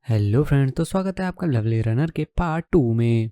Hello friend, तो स्वागत है आपका लवली रनर के पार्ट 2 में।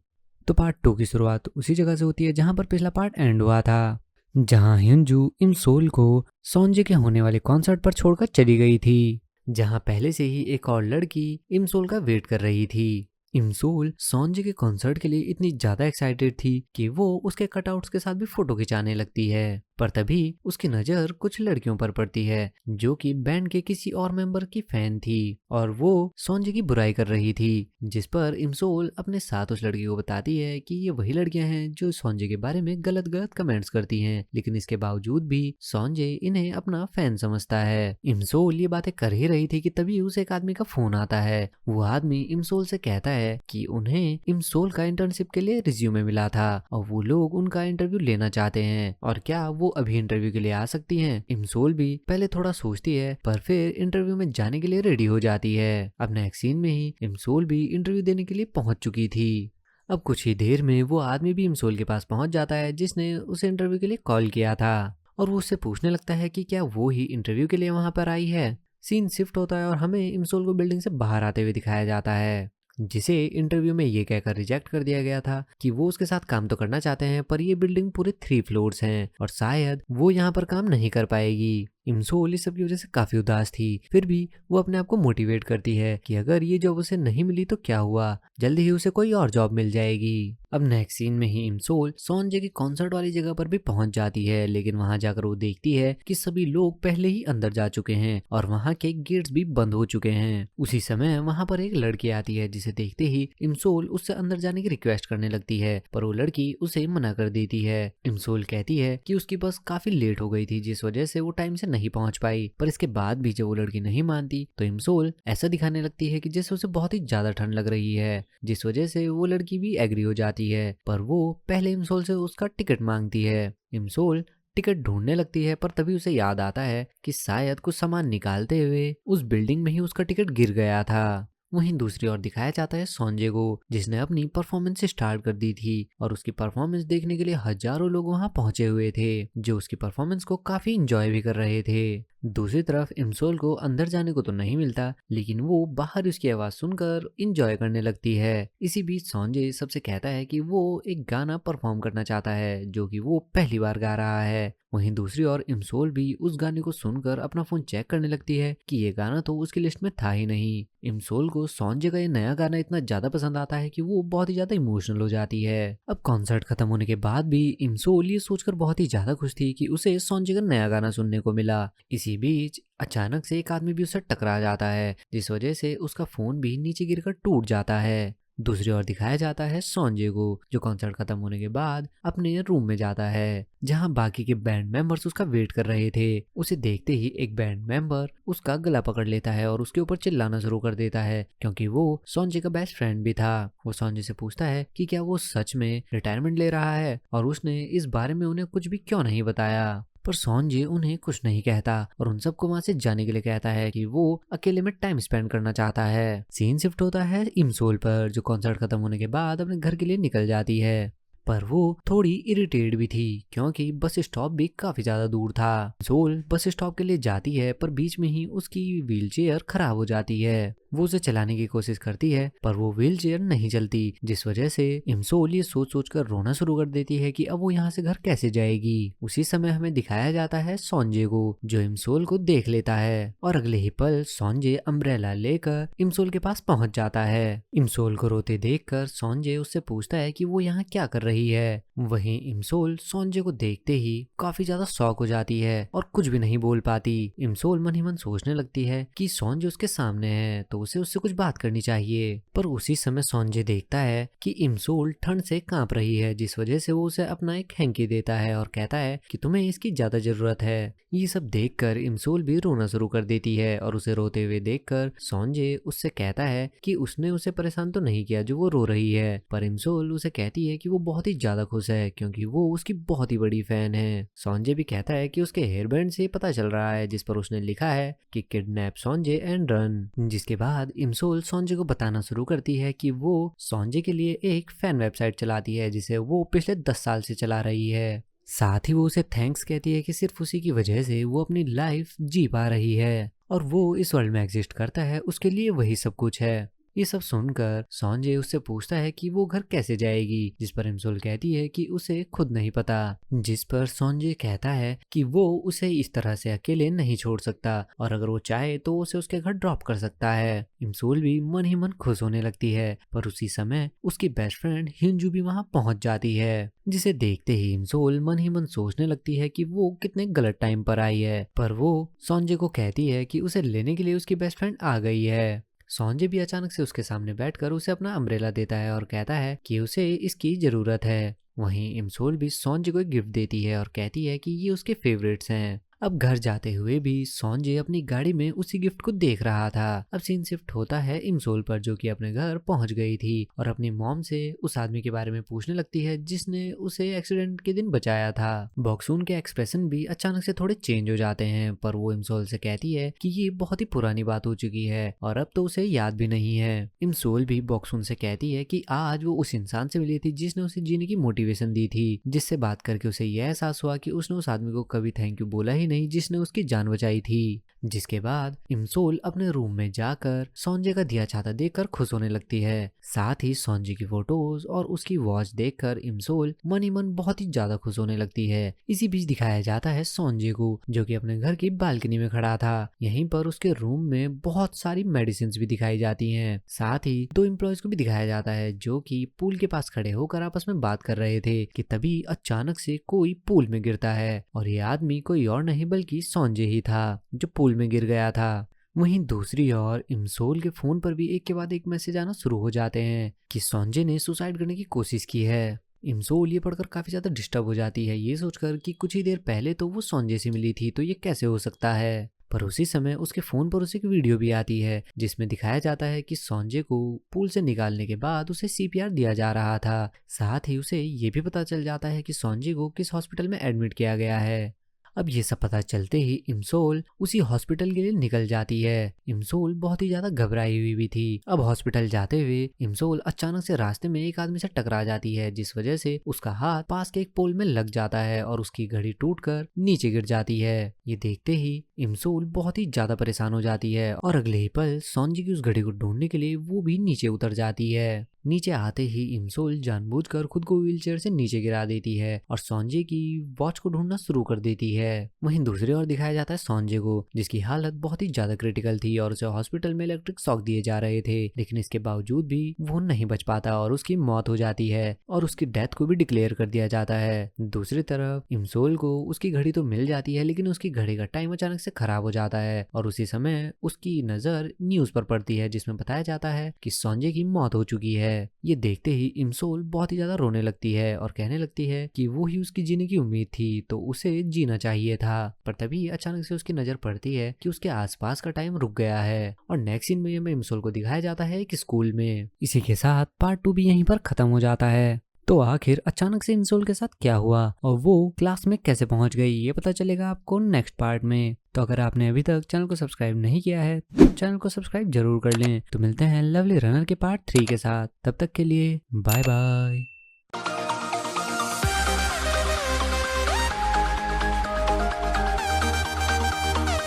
तो पार्ट 2 की शुरुआत उसी जगह से होती है जहां पर पिछला पार्ट एंड हुआ था, जहां हिंजू इमसोल को सोंजे के होने वाले कॉन्सर्ट पर छोड़कर चली गई थी, जहां पहले से ही एक और लड़की इमसोल का वेट कर रही थी। इमसोल सोंजे के कॉन्सर्ट के लिए इतनी ज्यादा एक्साइटेड थी कि वो उसके कटआउट्स के साथ भी फोटो खिंचाने लगती है। पर तभी उसकी नजर कुछ लड़कियों पर पड़ती है जो कि बैंड के किसी और मेंबर की फैन थी और वो सोंजे की बुराई कर रही थी, जिस पर इमसोल अपने साथ उस लड़की को बताती है कि ये वही लड़कियां हैं जो सोंजे के बारे में गलत गलत कमेंट्स करती हैं, लेकिन इसके बावजूद भी सोंजे इन्हें अपना फैन समझता है। इमसोल ये बातें कर ही रही थी कि तभी उसे एक आदमी का फोन आता है। वो आदमी इमसोल से कहता है कि उन्हें इमसोल का इंटर्नशिप के लिए रिज्यूमे मिला था और वो लोग उनका इंटरव्यू लेना चाहते हैं और क्या वो अभी इंटरव्यू के लिए आ सकती हैं। इमसोल भी पहले थोड़ा सोचती है पर फिर इंटरव्यू में जाने के लिए रेडी हो जाती है। अब नेक्स्ट सीन में ही इमसोल भी इंटरव्यू देने के लिए पहुंच चुकी थी। अब कुछ ही देर में वो आदमी भी इमसोल के पास पहुंच जाता है जिसने उसे इंटरव्यू के लिए कॉल किया था और वो उससे पूछने लगता है कि क्या वो ही इंटरव्यू के लिए वहां पर आई है। सीन शिफ्ट होता है और हमें इमसोल को बिल्डिंग से बाहर आते हुए दिखाया जाता है, जिसे इंटरव्यू में ये कहकर रिजेक्ट कर दिया गया था कि वो उसके साथ काम तो करना चाहते हैं पर ये बिल्डिंग पूरे 3 फ्लोर्स हैं और शायद वो यहाँ पर काम नहीं कर पाएगी। इमसोल इस सब की वजह से काफी उदास थी, फिर भी वो अपने आप को मोटिवेट करती है कि अगर ये जॉब उसे नहीं मिली तो क्या हुआ, जल्दी ही उसे कोई और जॉब मिल जाएगी। अब नेक्स्ट सीन में ही इमसोल सोंजे की कॉन्सर्ट वाली जगह पर भी पहुंच जाती है, लेकिन वहां जाकर वो देखती है कि सभी लोग पहले ही अंदर जा चुके हैं और वहां के गेट्स भी बंद हो चुके हैं। उसी समय वहां पर एक लड़की आती है जिसे देखते ही इमसोल उससे अंदर जाने की रिक्वेस्ट करने लगती है, पर वो लड़की उसे मना कर देती है। इमसोल कहती है कि उसकी बस काफी लेट हो गई थी जिस वजह से वो टाइम से नहीं पहुंच पाई, पर इसके बाद भी जब वो लड़की नहीं मानती तो इमसोल ऐसा दिखाने लगती है कि जैसे उसे बहुत ही ज्यादा ठंड लग रही है, जिस वजह से वो लड़की भी एग्री हो जाती है। पर वो पहले इमसोल से उसका टिकट मांगती है। इमसोल टिकट ढूंढने लगती है पर तभी उसे याद आता है कि शायद कुछ सामान निकालते हुए उस बिल्डिंग में ही उसका टिकट गिर गया था। वहीं दूसरी ओर दिखाया जाता है सोंजे को, जिसने अपनी परफॉर्मेंस स्टार्ट कर दी थी और उसकी परफॉर्मेंस देखने के लिए हजारों लोग वहां पहुंचे हुए थे जो उसकी परफॉर्मेंस को काफी इंजॉय भी कर रहे थे। दूसरी तरफ इमसोल को अंदर जाने को तो नहीं मिलता, लेकिन वो बाहर उसकी आवाज सुनकर इंजॉय करने लगती है। इसी बीच सोंजे सबसे कहता है कि वो एक गाना परफॉर्म करना चाहता है जो कि वो पहली बार गा रहा है। वहीं दूसरी ओर इमसोल भी उस गाने को सुनकर अपना फोन चेक करने लगती है कि ये गाना तो उसकी लिस्ट में था ही नहीं। इमसोल को सोंजे का ये नया गाना इतना ज्यादा पसंद आता है कि वो बहुत ही ज्यादा इमोशनल हो जाती है। अब कॉन्सर्ट खत्म होने के बाद भी इमसोल ये सोचकर बहुत ही ज्यादा खुश थी कि उसे सोंजे का नया गाना सुनने को मिला। इसी बीच अचानक से एक आदमी भी उससे टकरा जाता है जिस वजह से उसका फोन भी नीचे गिरकर टूट जाता है। दूसरी ओर दिखाया जाता है सोंजे को जो कॉन्सर्ट खत्म होने के बाद अपने रूम में जाता है जहां बाकी के बैंड मेंबर्स उसका वेट कर रहे थे। उसे देखते ही एक बैंड मेंबर उसका गला पकड़ लेता है और उसके ऊपर चिल्लाना शुरू कर देता है क्योंकि वो सोंजे का बेस्ट फ्रेंड भी था। वो सोंजे से पूछता है कि क्या वो सच में रिटायरमेंट ले रहा है और उसने इस बारे में उन्हें कुछ भी क्यों नहीं बताया। पर सोंजे उन्हें कुछ नहीं कहता और उन सबको वहां से जाने के लिए कहता है कि वो अकेले में टाइम स्पेंड करना चाहता है। सीन शिफ्ट होता है इमसोल पर जो कॉन्सर्ट खत्म होने के बाद अपने घर के लिए निकल जाती है, पर वो थोड़ी इरिटेट भी थी क्योंकि बस स्टॉप भी काफी ज्यादा दूर था। सोल बस स्टॉप के लिए जाती है पर बीच में ही उसकी व्हीलचेयर खराब हो जाती है। वो उसे चलाने की कोशिश करती है पर वो व्हीलचेयर नहीं चलती, जिस वजह से इमसोल ये सोच सोच कर रोना शुरू कर देती है कि अब वो यहाँ से घर कैसे जाएगी। उसी समय हमें दिखाया जाता है सोंजे को जो इमसोल को देख लेता है और अगले ही पल सोंजे अम्ब्रेला लेकर इमसोल के पास पहुंच जाता है। इमसोल को रोते देखकर सोंजे उससे पूछता है कि वो यहाँ क्या कर रही है। वहीं इमसोल सोंजे को देखते ही काफी ज्यादा शॉक हो जाती है और कुछ भी नहीं बोल पाती। इमसोल मन ही मन सोचने लगती है कि सोंजे उसके सामने है तो उसे उससे कुछ बात करनी चाहिए, पर उसी समय सोंजे देखता है कि इमसोल ठंड से कांप रही है जिस वजह से वो उसे अपना एक हैंकी देता है और कहता है कि तुम्हें इसकी ज्यादा जरूरत है। ये सब देखकर इमसोल भी रोना शुरू कर देती है और उसे रोते हुए देखकर सोंजे उससे कहता है कि उसने उसे परेशान तो नहीं किया जो वो रो रही है, पर इमसोल उसे कहती है कि वो बहुत ही ज्यादा खुश है क्योंकि वो उसकी बहुत ही बड़ी फैन है। सोंजे भी कहता है कि उसके हेयर बैंड से पता चल रहा है जिस पर उसने लिखा है कि किडनैप सोंजे एंड रन, जिसके बाद इमसोल सोंजे को बताना शुरू करती है कि वो सोंजे के लिए एक फैन वेबसाइट चलाती है जिसे वो पिछले 10 साल से चला रही है। साथ ही वो उसे थैंक्स कहती है कि सिर्फ उसी की वजह से वो अपनी लाइफ जी पा रही है और वो इस वर्ल्ड में एग्जिस्ट करता है उसके लिए वही सब कुछ है। ये सब सुनकर सॉन्जे उससे पूछता है कि वो घर कैसे जाएगी, जिस पर इमसोल कहती है कि उसे खुद नहीं पता। जिस पर सॉन्जे कहता है कि वो उसे इस तरह से अकेले नहीं छोड़ सकता और अगर वो चाहे तो उसे उसके घर ड्रॉप कर सकता है। इमसोल भी मन ही मन खुश होने लगती है, पर उसी समय उसकी बेस्ट फ्रेंड हिंजू भी वहां पहुंच जाती है, जिसे देखते ही इमसोल मन ही मन सोचने लगती है कि वो कितने गलत टाइम पर आई है। पर वो सॉन्जे को कहती है कि उसे लेने के लिए उसकी बेस्ट फ्रेंड आ गई है। सॉन्जे भी अचानक से उसके सामने बैठकर उसे अपना अम्ब्रेला देता है और कहता है कि उसे इसकी जरूरत है। वहीं इमसोल भी सॉन्जे को एक गिफ्ट देती है और कहती है कि ये उसके फेवरेट्स हैं। अब घर जाते हुए भी सॉन्जे अपनी गाड़ी में उसी गिफ्ट को देख रहा था। अब सीन शिफ्ट होता है इमसोल पर, जो कि अपने घर पहुंच गई थी और अपनी मॉम से उस आदमी के बारे में पूछने लगती है जिसने उसे एक्सीडेंट के दिन बचाया था। बॉक्सून के एक्सप्रेशन भी अचानक से थोड़े चेंज हो जाते हैं, पर वो इमसोल से कहती है कि ये बहुत ही पुरानी बात हो चुकी है और अब तो उसे याद भी नहीं है। इमसोल भी बॉक्सून से कहती है कि आज वो उस इंसान से मिली थी जिसने उसे जीने की मोटिवेशन दी थी, जिससे बात करके उसे यह एहसास हुआ कि उसने उस आदमी को कभी थैंक यू बोला ही नहीं जिसने उसकी जान बचाई थी। जिसके बाद इमसोल अपने रूम में जाकर सॉन्जे का दिया छाता देखकर खुश होने लगती है। साथ ही सॉन्जे की फोटोज और उसकी वॉच देखकर इमसोल मन ही मन बहुत ही ज्यादा खुश होने लगती है। इसी बीच दिखाया जाता है सॉन्जे को, जो कि अपने घर की बालकनी में खड़ा था। यहीं पर उसके रूम में बहुत सारी मेडिसिन भी दिखाई जाती हैं। साथ ही 2 एम्प्लॉयज को भी दिखाया जाता है जो कि पूल के पास खड़े होकर आपस में बात कर रहे थे कि तभी अचानक से कोई पूल में गिरता है और ये आदमी कोई और नहीं बल्कि सॉन्जे ही था जो पूल में गिर गया था। वहीं दूसरी ओर इमसोल के फोन पर भी एक के बाद एक मैसेज आना शुरू हो जाते हैं कि सॉन्जे ने सुसाइड करने की कोशिश की है। इमसोल ये पढ़कर काफी ज्यादा डिस्टर्ब हो जाती है, ये सोचकर कि कुछ ही देर पहले तो वो सॉन्जे से मिली थी, तो ये कैसे हो सकता है। पर उसी समय उसके फोन पर उसे एक वीडियो भी आती है जिसमें दिखाया जाता है कि सॉन्जे को पूल से निकालने के बाद उसे सीपीआर दिया जा रहा था। साथ ही उसे ये भी पता चल जाता है कि सॉन्जे को किस हॉस्पिटल में एडमिट किया गया है। अब ये सब पता चलते ही इमसोल उसी हॉस्पिटल के लिए निकल जाती है। इमसोल बहुत ही ज्यादा घबराई हुई भी थी। अब हॉस्पिटल जाते हुए इमसोल अचानक से रास्ते में एक आदमी से टकरा जाती है, जिस वजह से उसका हाथ पास के एक पोल में लग जाता है और उसकी घड़ी टूटकर नीचे गिर जाती है। ये देखते ही इमसोल बहुत ही ज्यादा परेशान हो जाती है और अगले ही पल सॉन्जे की उस घड़ी को ढूंढने के लिए वो भी नीचे उतर जाती है। नीचे आते ही इमसोल जानबूझकर खुद को व्हीलचेयर से नीचे गिरा देती है और सॉन्जे की वॉच को ढूंढना शुरू कर देती है। वहीं दूसरी ओर दिखाया जाता है सॉन्जे को, जिसकी हालत बहुत ही ज्यादा क्रिटिकल थी और उसे हॉस्पिटल में इलेक्ट्रिक शॉक दिए जा रहे थे, लेकिन इसके बावजूद भी वो नहीं बच पाता और उसकी मौत हो जाती है और उसकी डेथ को भी डिक्लेयर कर दिया जाता है। दूसरी तरफ इमसोल को उसकी घड़ी तो मिल जाती है, लेकिन उसकी घड़ी का टाइम अचानक से खराब हो जाता है और उसी समय उसकी नजर न्यूज पर पड़ती है जिसमें बताया जाता है कि सॉन्जे की मौत हो चुकी है। ये देखते ही इमसोल बहुत ही ज्यादा रोने लगती है और कहने लगती है कि वो ही उसकी जीने की उम्मीद थी, तो उसे जीना चाहिए था। पर तभी अचानक से उसकी नजर पड़ती है कि उसके आसपास का टाइम रुक गया है और नेक्स्ट सीन में हमें इमसोल को दिखाया जाता है एक स्कूल में। इसी के साथ पार्ट 2 भी यहीं पर खत्म हो जाता है। तो आखिर अचानक से इमसोल के साथ क्या हुआ और वो क्लास में कैसे पहुंच गई, ये पता चलेगा आपको नेक्स्ट पार्ट में। तो अगर आपने अभी तक चैनल को सब्सक्राइब नहीं किया है तो चैनल को सब्सक्राइब जरूर कर लें। तो मिलते हैं लवली रनर के पार्ट 3 के साथ, तब तक के लिए बाय बाय।